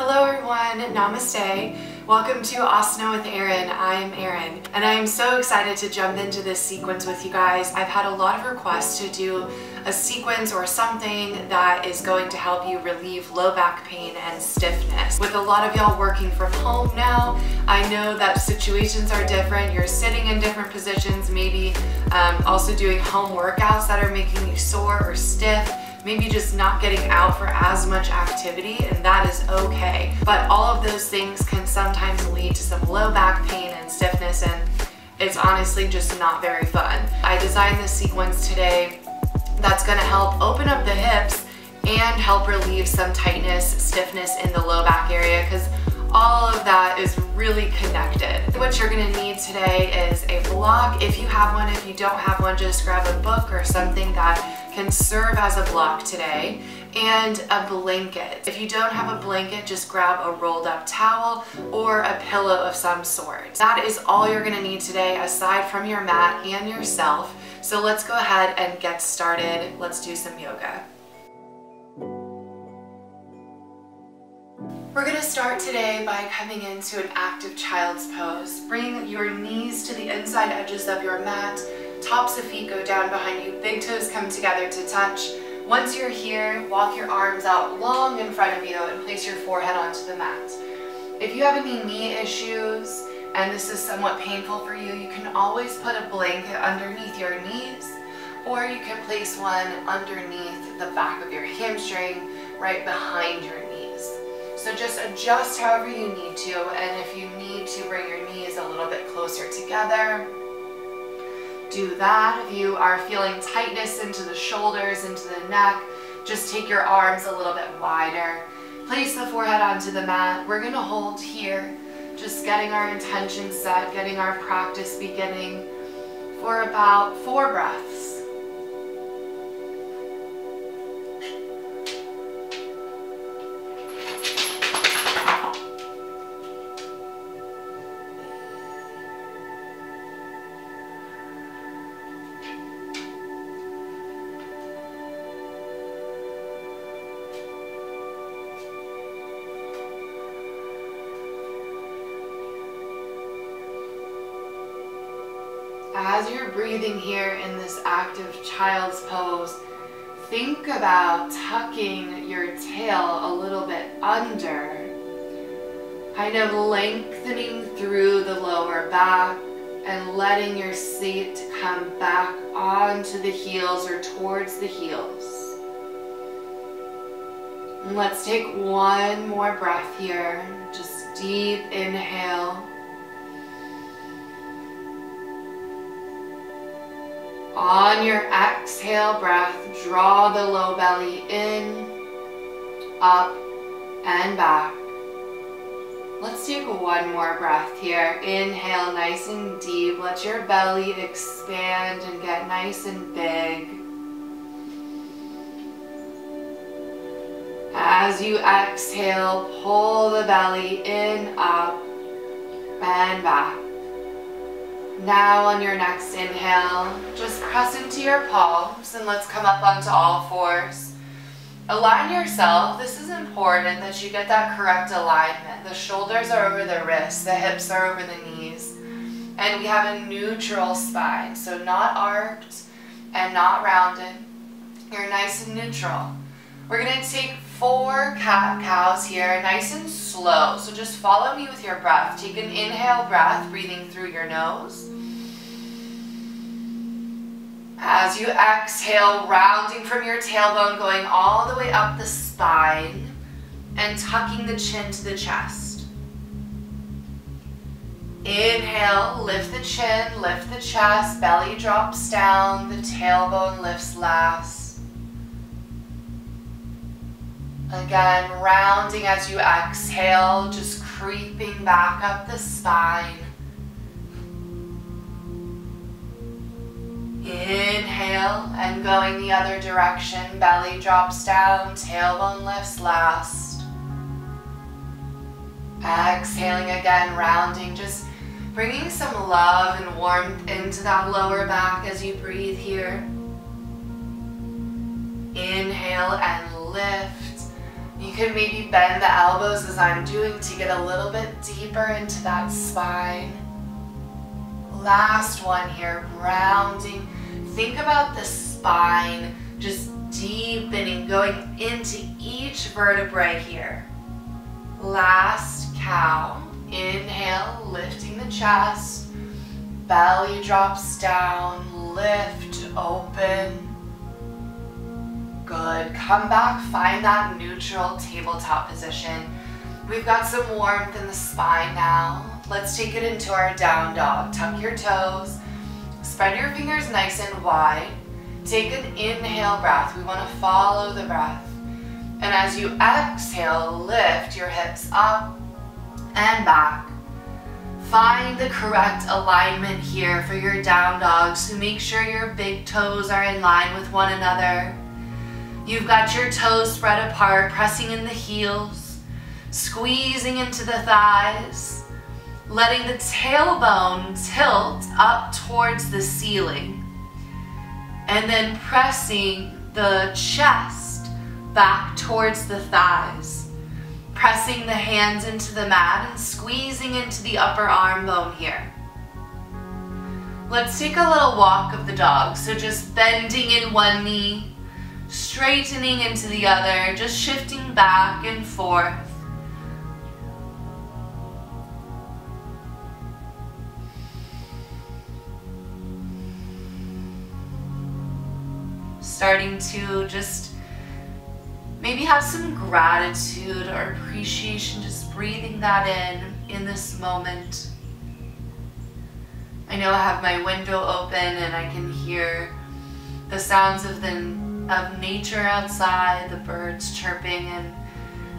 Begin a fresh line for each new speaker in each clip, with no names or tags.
Hello everyone, namaste. Welcome to Asana with Erin. I'm Erin, and I am so excited to jump into this sequence with you guys. I've had a lot of requests to do a sequence or something that is going to help you relieve low back pain and stiffness. With a lot of y'all working from home now, I know that situations are different. You're sitting in different positions, maybe also doing home workouts that are making you sore or stiff. Maybe just not getting out for as much activity, and that is okay. But all of those things can sometimes lead to some low back pain and stiffness, and it's honestly just not very fun. I designed this sequence today that's gonna help open up the hips and help relieve some tightness, stiffness in the low back area, because all of that is really connected. What you're gonna need today is a block. If you have one, if you don't have one, just grab a book or something that can serve as a block today, and a blanket. If you don't have a blanket, just grab a rolled up towel or a pillow of some sort. That is all you're gonna need today aside from your mat and yourself. So let's go ahead and get started. Let's do some yoga. We're going to start today by coming into an active child's pose. Bring your knees to the inside edges of your mat. Tops of feet go down behind you. Big toes come together to touch. Once you're here, walk your arms out long in front of you and place your forehead onto the mat. If you have any knee issues and this is somewhat painful for you, you can always put a blanket underneath your knees, or you can place one underneath the back of your hamstring right behind your knees. So just adjust however you need to, and if you need to bring your knees a little bit closer together, do that. If you are feeling tightness into the shoulders, into the neck, just take your arms a little bit wider. Place the forehead onto the mat. We're gonna hold here, just getting our intention set, getting our practice beginning for about 4 breaths. As you're breathing here in this active child's pose, think about tucking your tail a little bit under, kind of lengthening through the lower back and letting your seat come back onto the heels or towards the heels. And let's take one more breath here. Just deep inhale. On your exhale breath, draw the low belly in, up, and back. Let's take one more breath here. Inhale nice and deep. Let your belly expand and get nice and big. As you exhale, pull the belly in, up, and back. Now on your next inhale, just press into your palms and let's come up onto all fours. Align yourself. This is important that you get that correct alignment. The shoulders are over the wrists, the hips are over the knees, and we have a neutral spine, so not arched and not rounded. You're nice and neutral. We're going to take 4 cat-cows here, nice and slow. So just follow me with your breath. Take an inhale breath, breathing through your nose. As you exhale, rounding from your tailbone, going all the way up the spine and tucking the chin to the chest. Inhale, lift the chin, lift the chest, belly drops down, the tailbone lifts last. Again, rounding as you exhale, just creeping back up the spine. Inhale and going the other direction, belly drops down, tailbone lifts last. Exhaling again, rounding, just bringing some love and warmth into that lower back as you breathe here. Inhale and lift. You can maybe bend the elbows as I'm doing to get a little bit deeper into that spine. Last one here, rounding. Think about the spine just deepening, going into each vertebrae here. Last cow. Inhale, lifting the chest. Belly drops down, lift, open. Good. Come back, find that neutral tabletop position. We've got some warmth in the spine now. Let's take it into our down dog. Tuck your toes. Spread your fingers nice and wide. Take an inhale breath. We want to follow the breath. And as you exhale, lift your hips up and back. Find the correct alignment here for your down dog. So make sure your big toes are in line with one another. You've got your toes spread apart, pressing in the heels, squeezing into the thighs, letting the tailbone tilt up towards the ceiling, and then pressing the chest back towards the thighs, pressing the hands into the mat and squeezing into the upper arm bone here. Let's take a little walk of the dog, so just bending in one knee, straightening into the other, just shifting back and forth. Starting to just maybe have some gratitude or appreciation, just breathing that in this moment. I know I have my window open and I can hear the sounds of nature outside, the birds chirping, and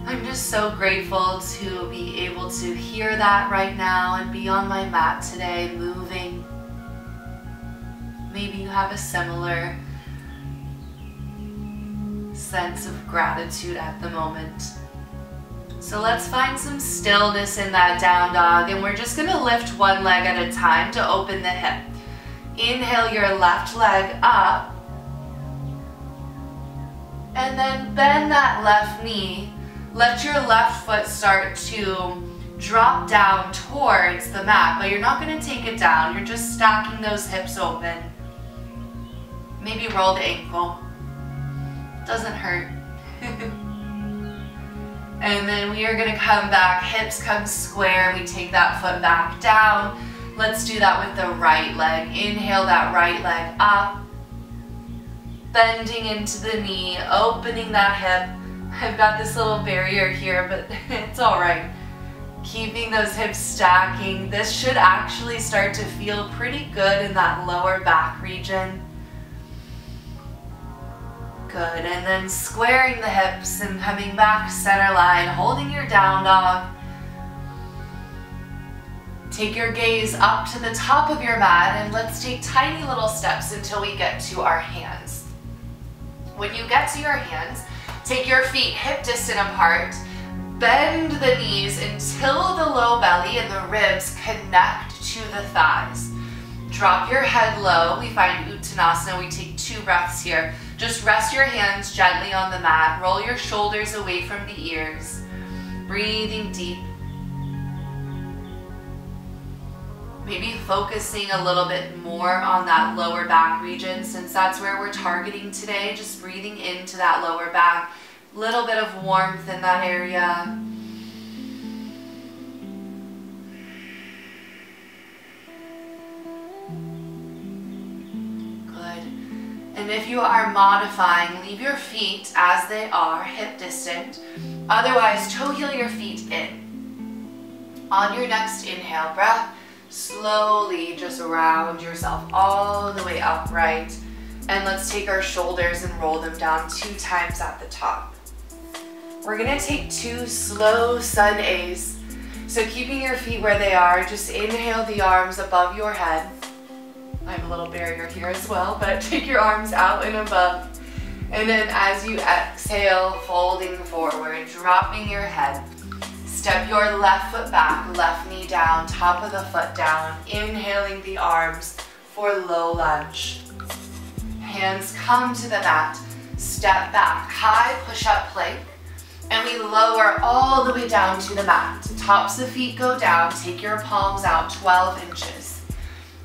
I'm just so grateful to be able to hear that right now and be on my mat today, moving. Maybe you have a similar sense of gratitude at the moment. So let's find some stillness in that down dog, and we're just going to lift one leg at a time to open the hip. Inhale your left leg up, and then bend that left knee. Let your left foot start to drop down towards the mat, but you're not going to take it down. You're just stacking those hips open. Maybe roll the ankle. Doesn't hurt. And then we are going to come back, hips come square. We take that foot back down. Let's do that with the right leg. Inhale that right leg up. Bending into the knee, opening that hip. I've got this little barrier here, but it's all right. Keeping those hips stacking. This should actually start to feel pretty good in that lower back region. Good, and then squaring the hips and coming back center line, holding your down dog. Take your gaze up to the top of your mat, and let's take tiny little steps until we get to our hands. When you get to your hands, take your feet hip distant apart, bend the knees until the low belly and the ribs connect to the thighs. Drop your head low. We find Uttanasana. We take 2 breaths here. Just rest your hands gently on the mat. Roll your shoulders away from the ears. Breathing deep. Maybe focusing a little bit more on that lower back region, since that's where we're targeting today. Just breathing into that lower back. Little bit of warmth in that area. And if you are modifying, leave your feet as they are, hip distant. Otherwise, toe heel your feet in. On your next inhale breath, slowly just round yourself all the way upright. And let's take our shoulders and roll them down 2 times at the top. We're gonna take 2 slow sun A's. So keeping your feet where they are, just inhale the arms above your head. I have a little barrier here as well, but take your arms out and above. And then as you exhale, folding forward, dropping your head. Step your left foot back, left knee down, top of the foot down. Inhaling the arms for low lunge. Hands come to the mat. Step back, high push-up plank. And we lower all the way down to the mat. Tops of feet go down. Take your palms out 12 inches.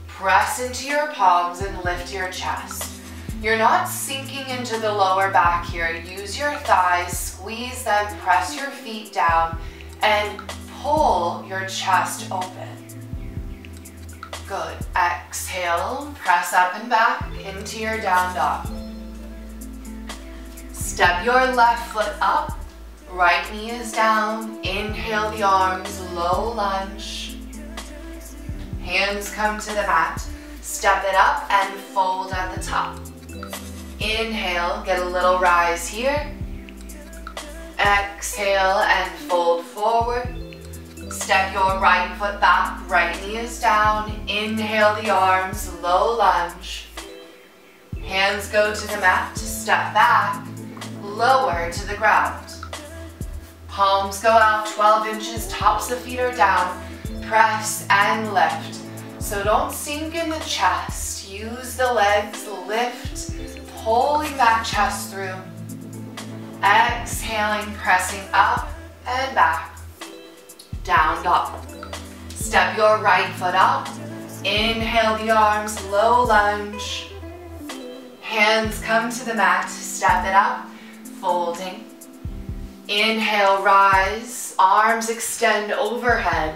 Press into your palms and lift your chest. You're not sinking into the lower back here. Use your thighs, squeeze them, press your feet down, and pull your chest open. Good. Exhale, press up and back into your down dog. Step your left foot up, right knee is down. Inhale the arms, low lunge. Hands come to the mat. Step it up and fold at the top. Inhale, get a little rise here. Exhale and fold forward. Step your right foot back, right knee is down. Inhale the arms, low lunge. Hands go to the mat, step back, lower to the ground. Palms go out 12 inches, tops of feet are down. Press and lift. So don't sink in the chest. Use the legs, lift, pulling that chest through. Exhaling, pressing up and back. Down dog. Step your right foot up. Inhale the arms, low lunge. Hands come to the mat, step it up, folding. Inhale, rise, arms extend overhead.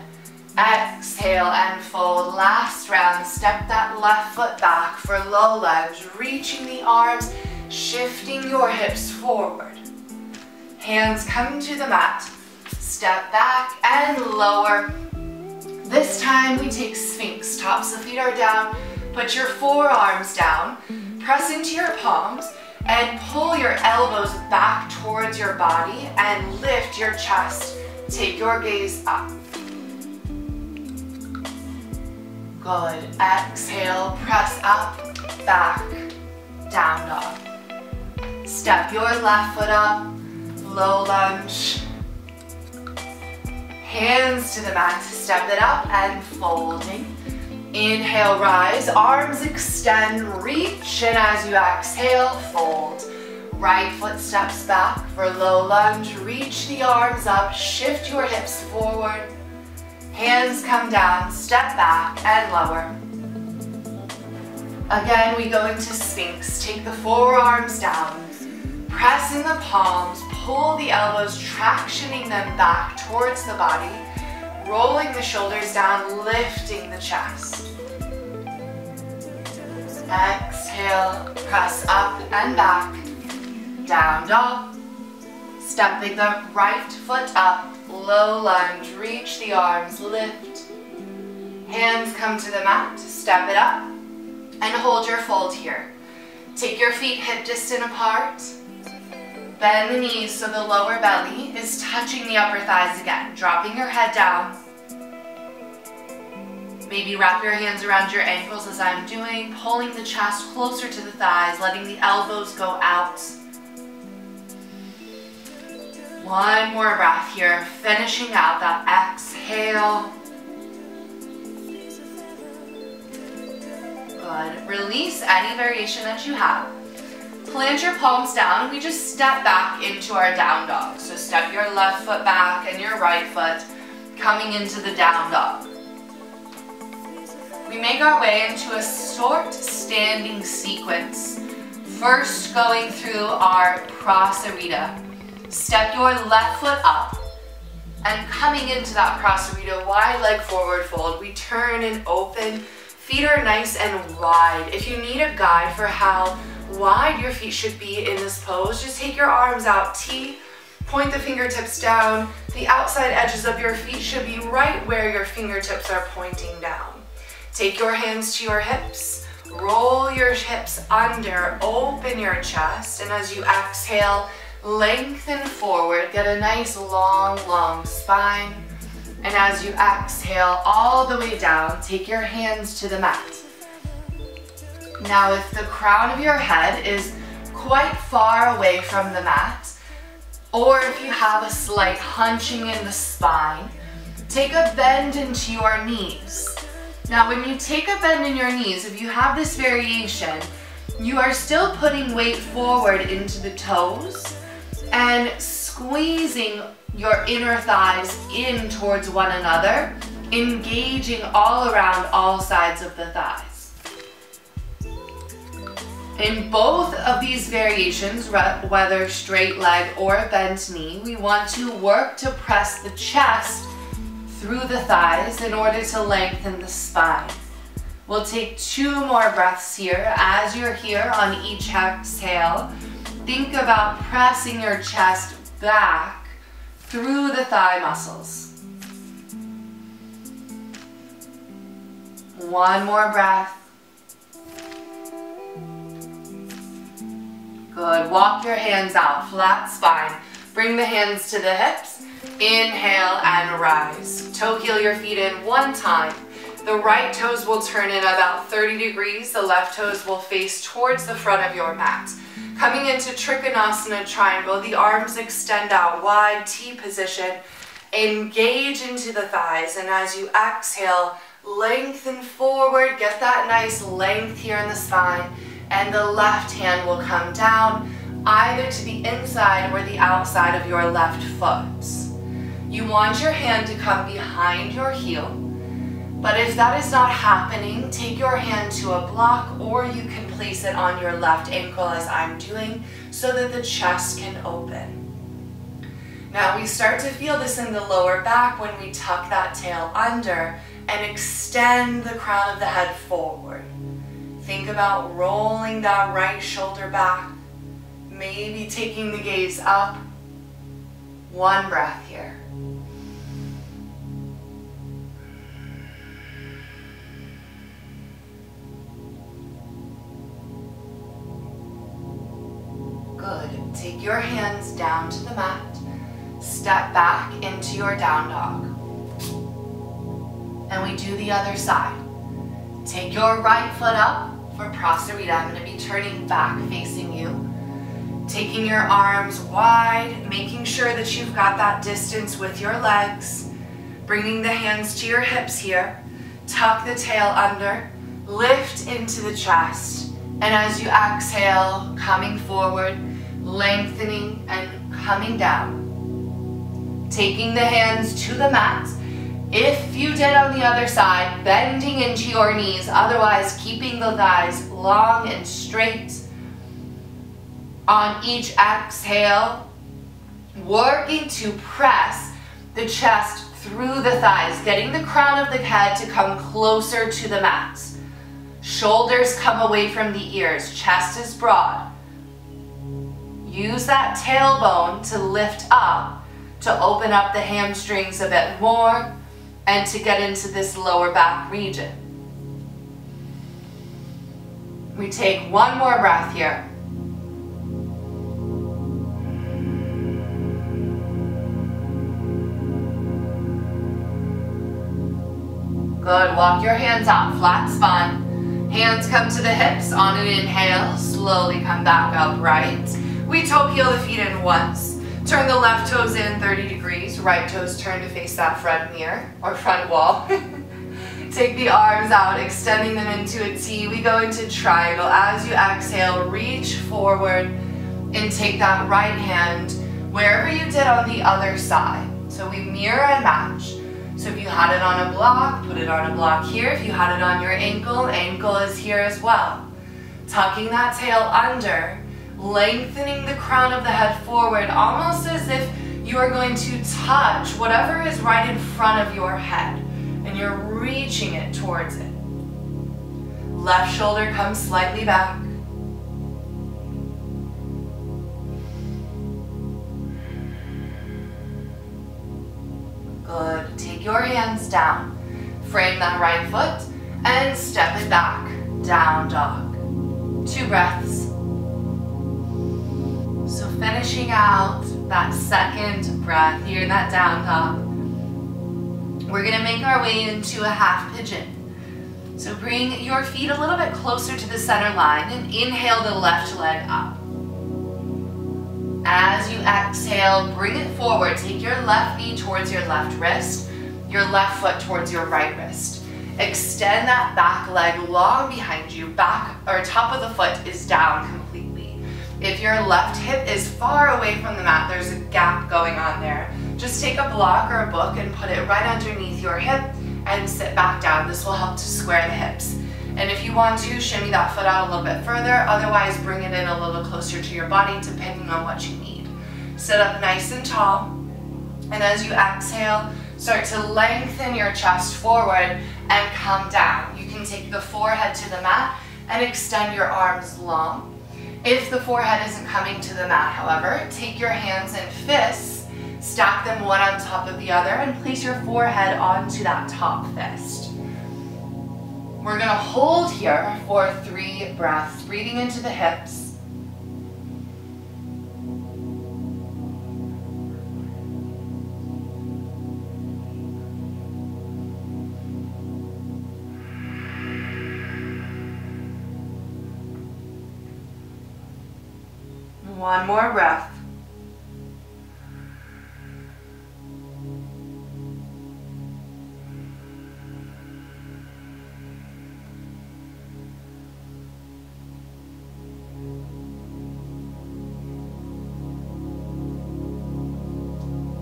Exhale and fold. Last round, step that left foot back for low lunge, reaching the arms, shifting your hips forward. Hands come to the mat, step back and lower. This time we take Sphinx. Tops of feet are down. Put your forearms down, press into your palms, and pull your elbows back towards your body and lift your chest. Take your gaze up. Good. Exhale, press up, back, down dog. Step your left foot up, low lunge. Hands to the mat, step it up and folding. Inhale, rise, arms extend, reach, and as you exhale, fold. Right foot steps back for low lunge, reach the arms up, shift your hips forward. Hands come down, step back and lower. Again, we go into Sphinx. Take the forearms down, press in the palms, pull the elbows, tractioning them back towards the body, rolling the shoulders down, lifting the chest. Exhale, press up and back, down dog. Stepping the right foot up, low lunge, reach the arms, lift. Hands come to the mat, step it up, and hold your fold here. Take your feet hip distant apart. Bend the knees so the lower belly is touching the upper thighs again. Dropping your head down. Maybe wrap your hands around your ankles as I'm doing, pulling the chest closer to the thighs, letting the elbows go out. One more breath here, finishing out that exhale. Good. Release any variation that you have. Plant your palms down. We just step back into our down dog. So step your left foot back and your right foot coming into the down dog. We make our way into a short standing sequence. First going through our Prasarita. Step your left foot up and coming into that Prasarita, wide leg forward fold. We turn and open. Feet are nice and wide. If you need a guide for how wide your feet should be in this pose, just take your arms out, T, point the fingertips down. The outside edges of your feet should be right where your fingertips are pointing down. Take your hands to your hips, roll your hips under, open your chest, and as you exhale, lengthen forward, get a nice long spine. And as you exhale all the way down, take your hands to the mat. Now if the crown of your head is quite far away from the mat, or if you have a slight hunching in the spine, take a bend into your knees. Now when you take a bend in your knees, if you have this variation, you are still putting weight forward into the toes and squeezing your inner thighs in towards one another, engaging all around all sides of the thighs. In both of these variations, whether straight leg or bent knee, we want to work to press the chest through the thighs in order to lengthen the spine. We'll take 2 more breaths here. As you're here on each exhale, think about pressing your chest back through the thigh muscles. 1 more breath. Good. Walk your hands out, flat spine. Bring the hands to the hips. Inhale and rise. Toe heel your feet in 1 time. The right toes will turn in about 30 degrees. The left toes will face towards the front of your mat. Coming into Trikonasana Triangle, the arms extend out wide, T position. Engage into the thighs, and as you exhale, lengthen forward. Get that nice length here in the spine, and the left hand will come down either to the inside or the outside of your left foot. You want your hand to come behind your heel. But if that is not happening, take your hand to a block, or you can place it on your left ankle as I'm doing, so that the chest can open. Now we start to feel this in the lower back when we tuck that tail under and extend the crown of the head forward. Think about rolling that right shoulder back, maybe taking the gaze up. 1 breath here. Good. Take your hands down to the mat. Step back into your down dog. And we do the other side. Take your right foot up for Prasarita. I'm going to be turning back facing you. Taking your arms wide, making sure that you've got that distance with your legs. Bringing the hands to your hips here. Tuck the tail under. Lift into the chest. And as you exhale, coming forward, lengthening and coming down. Taking the hands to the mat. If you did on the other side, bending into your knees, otherwise keeping the thighs long and straight. On each exhale, working to press the chest through the thighs, getting the crown of the head to come closer to the mat. Shoulders come away from the ears, chest is broad. Use that tailbone to lift up, to open up the hamstrings a bit more, and to get into this lower back region. We take 1 more breath here. Good, walk your hands out, flat spine. Hands come to the hips on an inhale, slowly come back upright. We toe heel the feet in once. Turn the left toes in 30 degrees, right toes turn to face that front mirror, or front wall. Take the arms out, extending them into a T. We go into triangle. As you exhale, reach forward and take that right hand wherever you did on the other side. So we mirror and match. So if you had it on a block, put it on a block here. If you had it on your ankle, ankle is here as well. Tucking that tail under, lengthening the crown of the head forward, almost as if you are going to touch whatever is right in front of your head, and you're reaching it towards it. Left shoulder comes slightly back. Good. Take your hands down. Frame that right foot and step it back. Down dog. 2 breaths. So finishing out that second breath here in that down dog, we're gonna make our way into a half pigeon. So bring your feet a little bit closer to the center line and inhale the left leg up. As you exhale, bring it forward. Take your left knee towards your left wrist, your left foot towards your right wrist. Extend that back leg long behind you. Back or top of the foot is down completely. If your left hip is far away from the mat, there's a gap going on there, just take a block or a book and put it right underneath your hip and sit back down. This will help to square the hips. And if you want to, shimmy that foot out a little bit further, otherwise bring it in a little closer to your body depending on what you need. Sit up nice and tall, and as you exhale, start to lengthen your chest forward and come down. You can take the forehead to the mat and extend your arms long. If the forehead isn't coming to the mat, however, take your hands and fists, stack them one on top of the other, and place your forehead onto that top fist. We're going to hold here for 3 breaths, breathing into the hips. One more breath.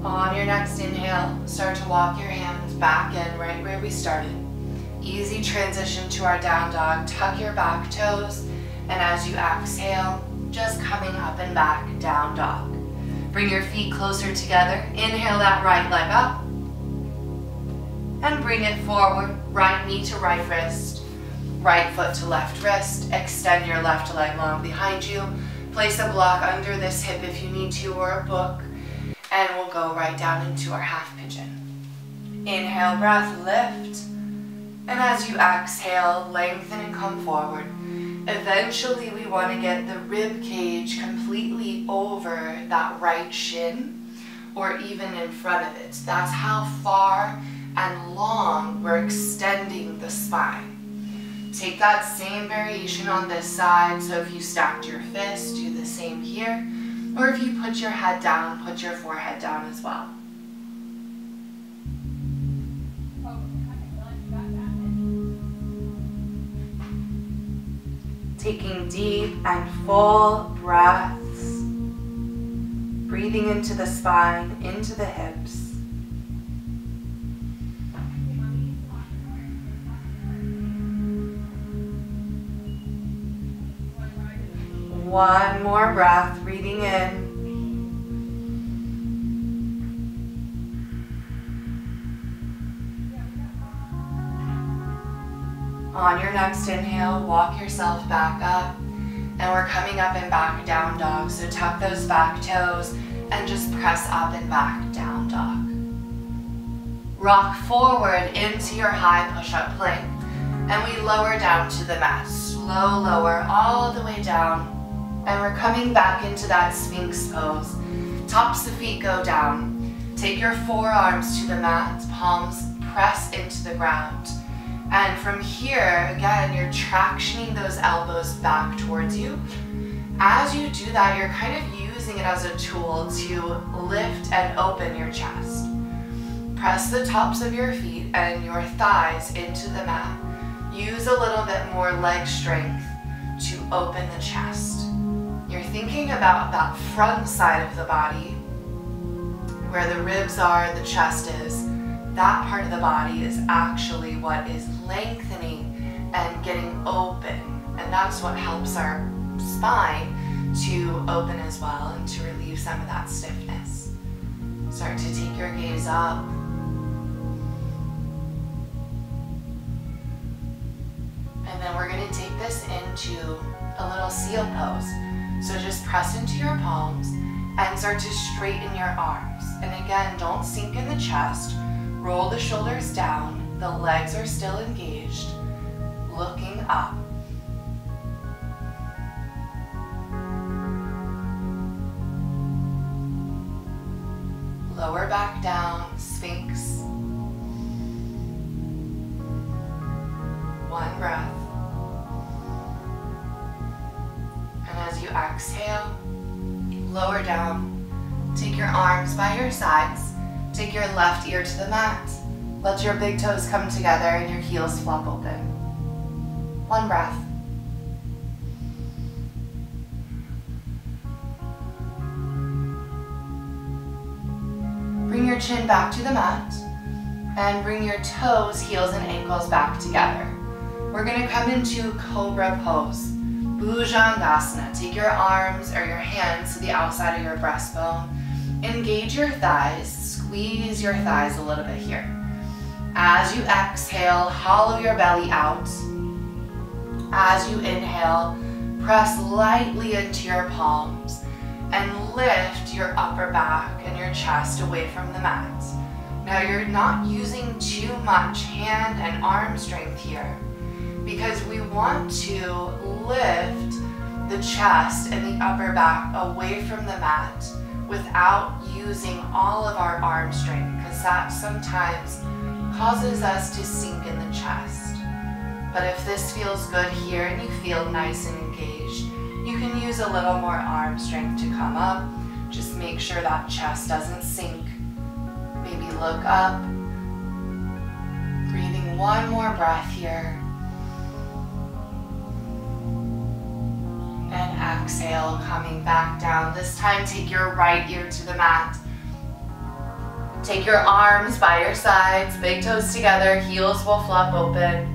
On your next inhale, start to walk your hands back in right where we started. Easy transition to our down dog. Tuck your back toes, and as you exhale, just coming up and back, down dog. Bring your feet closer together. Inhale that right leg up, and bring it forward. Right knee to right wrist, right foot to left wrist. Extend your left leg long behind you. Place a block under this hip if you need to, or a book. And we'll go right down into our half pigeon. Inhale, breath, lift. And as you exhale, lengthen and come forward. Eventually, we want to get the rib cage completely over that right shin, or even in front of it. That's how far and long we're extending the spine. Take that same variation on this side. So if you stacked your fist, do the same here. Or if you put your head down, put your forehead down as well. Taking deep and full breaths, breathing into the spine, into the hips. One more breath, breathing in. On your next inhale, walk yourself back up, and we're coming up and back, down dog. So tuck those back toes and just press up and back, down dog. Rock forward into your high push-up plank, and we lower down to the mat. Slow lower all the way down. And we're coming back into that Sphinx Pose. Tops of feet go down. Take your forearms to the mat, palms press into the ground. And from here, again, you're tractioning those elbows back towards you. As you do that, you're kind of using it as a tool to lift and open your chest. Press the tops of your feet and your thighs into the mat. Use a little bit more leg strength to open the chest. You're thinking about that front side of the body, where the ribs are and the chest is. That part of the body is actually what is lengthening and getting open. And that's what helps our spine to open as well and to relieve some of that stiffness. Start to take your gaze up. And then we're going to take this into a little seal pose. So just press into your palms and start to straighten your arms. And again, don't sink in the chest. Roll the shoulders down. The legs are still engaged. Looking up. Lower back down, Sphinx. One breath. As you exhale, lower down. Take your arms by your sides. Take your left ear to the mat. Let your big toes come together and your heels flop open. One breath. Bring your chin back to the mat and bring your toes, heels, and ankles back together. We're gonna come into Cobra Pose, Bhujangasana. Take your arms or your hands to the outside of your breastbone. Engage your thighs, squeeze your thighs a little bit here. As you exhale, hollow your belly out. As you inhale, press lightly into your palms and lift your upper back and your chest away from the mat. Now you're not using too much hand and arm strength here because we want to lift the chest and the upper back away from the mat without using all of our arm strength, because that sometimes causes us to sink in the chest. But if this feels good here and you feel nice and engaged, you can use a little more arm strength to come up. Just make sure that chest doesn't sink. Maybe look up. Breathing one more breath here. And exhale, coming back down. This time, take your right ear to the mat. Take your arms by your sides, big toes together, heels will flop open.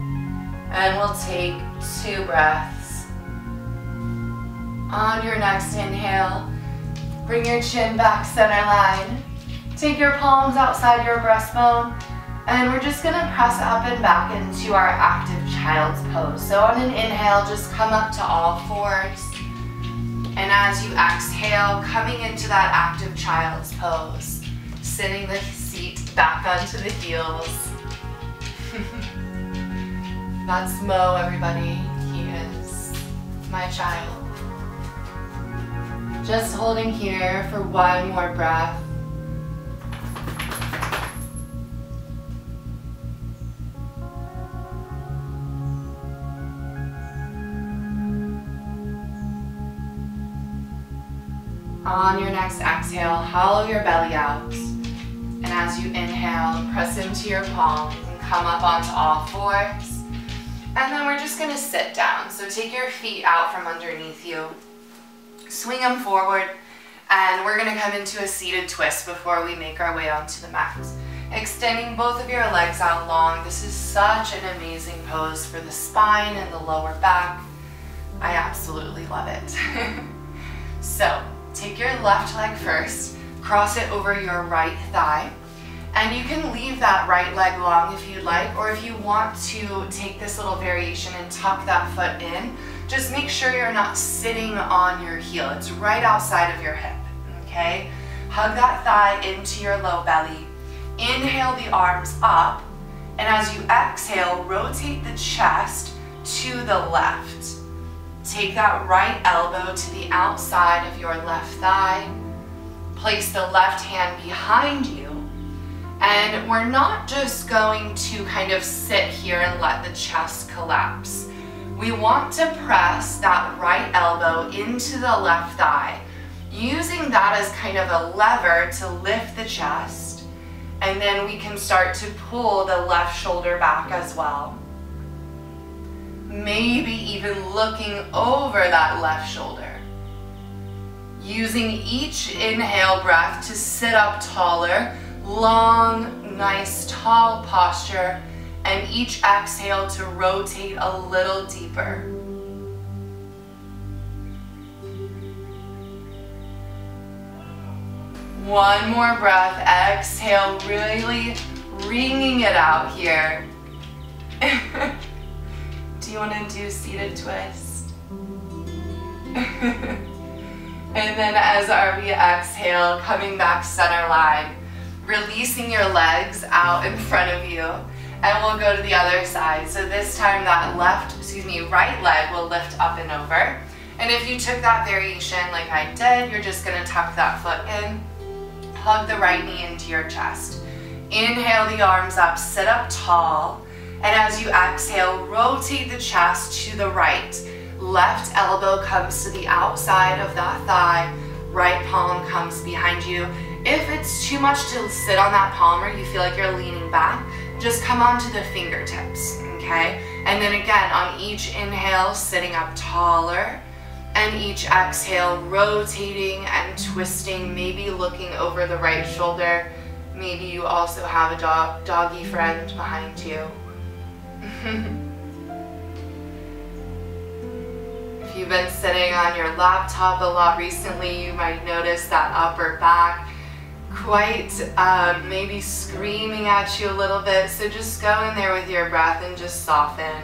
And we'll take 2 breaths. On your next inhale, bring your chin back center line. Take your palms outside your breastbone. And we're just gonna press up and back into our active child's pose. So on an inhale, just come up to all fours. And as you exhale, coming into that active child's pose, sitting the seat back onto the heels. That's Mo, everybody. He is my child. Just holding here for one more breath. On your next exhale, hollow your belly out. And as you inhale, press into your palms and come up onto all fours. And then we're just gonna sit down. So take your feet out from underneath you, swing them forward, and we're gonna come into a seated twist before we make our way onto the mat. Extending both of your legs out long. This is such an amazing pose for the spine and the lower back. I absolutely love it. So take your left leg first, cross it over your right thigh. And you can leave that right leg long if you'd like, or if you want to take this little variation and tuck that foot in, just make sure you're not sitting on your heel. It's right outside of your hip, okay? Hug that thigh into your low belly. Inhale the arms up, and as you exhale, rotate the chest to the left. Take that right elbow to the outside of your left thigh. Place the left hand behind you. And we're not just going to kind of sit here and let the chest collapse. We want to press that right elbow into the left thigh, using that as kind of a lever to lift the chest. And then we can start to pull the left shoulder back as well. Maybe even looking over that left shoulder. Using each inhale breath to sit up taller. Long, nice, tall posture, and each exhale to rotate a little deeper. One more breath, exhale, really wringing it out here. Do you want to do seated twist? And then as we exhale, coming back center line. Releasing your legs out in front of you, and we'll go to the other side. So this time that right leg will lift up and over. And if you took that variation like I did, you're just gonna tuck that foot in, hug the right knee into your chest. Inhale the arms up, sit up tall, and as you exhale, rotate the chest to the right. Left elbow comes to the outside of that thigh, right palm comes behind you. If it's too much to sit on that palm or you feel like you're leaning back, just come onto the fingertips, okay? And then again, on each inhale, sitting up taller, and each exhale, rotating and twisting, maybe looking over the right shoulder, Maybe you also have a doggy friend behind you. If you've been sitting on your laptop a lot recently, you might notice that upper back quite maybe screaming at you a little bit. So just go in there with your breath and just soften.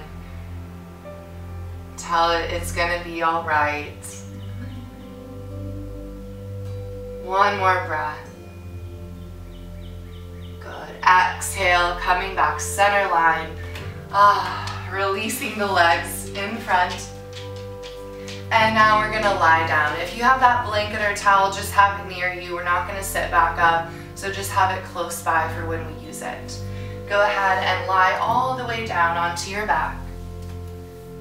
Tell it it's gonna be all right. One more breath. Good. Exhale, coming back center line. Releasing the legs in front. And now we're gonna lie down. If you have that blanket or towel, just have it near you. We're not gonna sit back up, so just have it close by for when we use it. Go ahead and lie all the way down onto your back.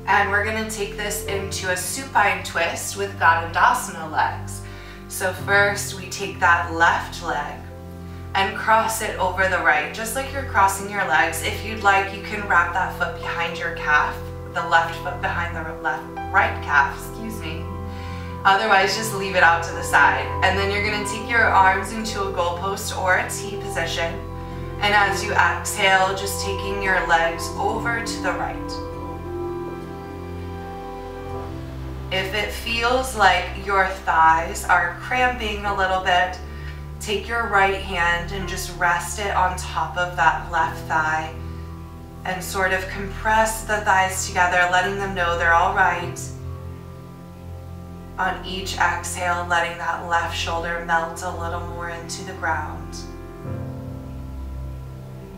And we're gonna take this into a supine twist with Tadasana legs. So first we take that left leg and cross it over the right, just like you're crossing your legs. If you'd like, you can wrap that foot behind your calf, the left foot behind the right calf, excuse me. Otherwise, just leave it out to the side. And then you're gonna take your arms into a goalpost or a T position. And as you exhale, just taking your legs over to the right. If it feels like your thighs are cramping a little bit, take your right hand and just rest it on top of that left thigh and sort of compress the thighs together, letting them know they're all right. On each exhale, letting that left shoulder melt a little more into the ground.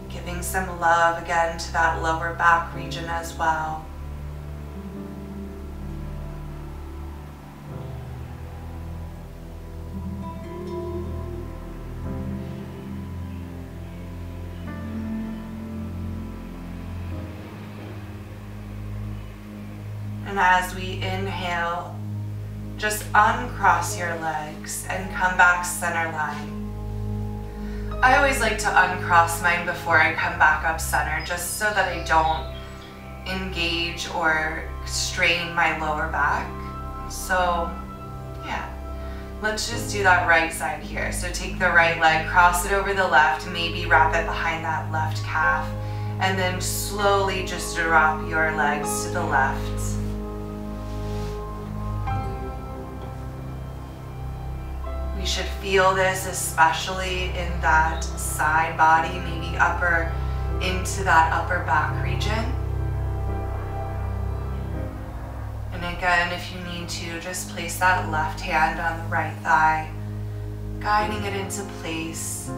Giving some love again to that lower back region as well. And as we inhale, just uncross your legs and come back center line. I always like to uncross mine before I come back up center, just so that I don't engage or strain my lower back. So yeah, let's just do that right side here. So take the right leg, cross it over the left, maybe wrap it behind that left calf, and then slowly just drop your legs to the left. We should feel this especially in that side body, maybe upper into that upper back region. And again, if you need to, just place that left hand on the right thigh, guiding it into place.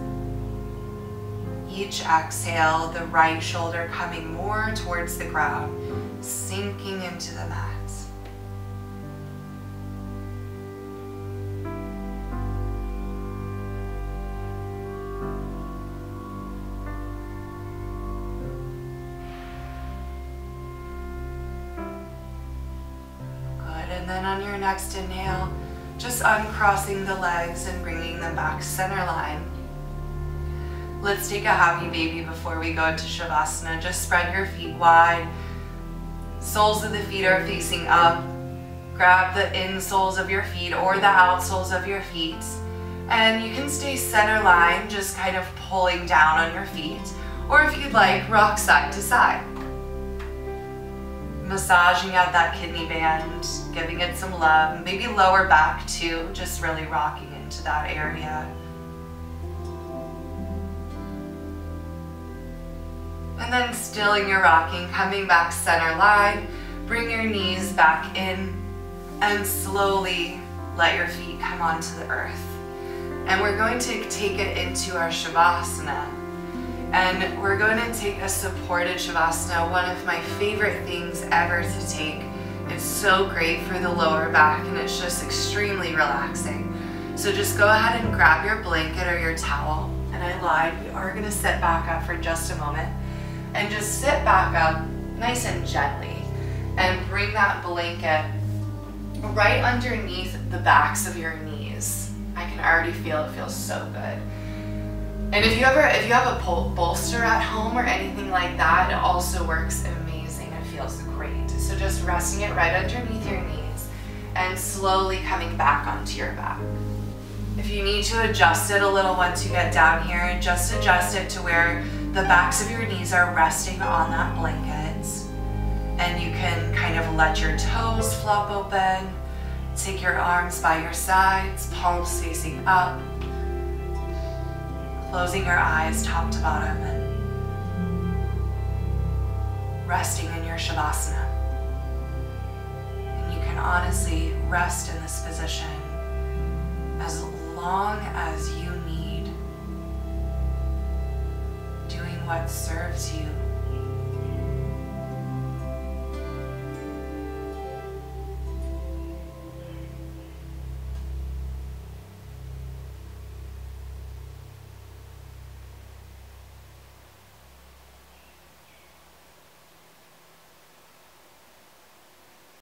Each exhale, the right shoulder coming more towards the ground, sinking into the mat. And then on your next inhale, just uncrossing the legs and bringing them back center line. Let's take a happy baby before we go into Shavasana. Just spread your feet wide. Soles of the feet are facing up. Grab the insoles of your feet or the outsoles of your feet. And you can stay center line, just kind of pulling down on your feet. Or if you'd like, rock side to side. Massaging out that kidney band, giving it some love, maybe lower back too, just really rocking into that area. And then stilling your rocking, coming back center line, bring your knees back in and slowly let your feet come onto the earth. And we're going to take it into our Shavasana. And we're going to take a supported Shavasana, one of my favorite things ever to take. It's so great for the lower back and it's just extremely relaxing. So just go ahead and grab your blanket or your towel. And I lied, we are going to sit back up for just a moment. And just sit back up nice and gently and bring that blanket right underneath the backs of your knees. I can already feel it feels so good. And if you have a bolster at home or anything like that, it also works amazing. It feels great. So just resting it right underneath your knees and slowly coming back onto your back. If you need to adjust it a little once you get down here, just adjust it to where the backs of your knees are resting on that blanket. And you can kind of let your toes flop open. Take your arms by your sides, palms facing up. Closing your eyes top to bottom and resting in your Shavasana. And you can honestly rest in this position as long as you need, doing what serves you.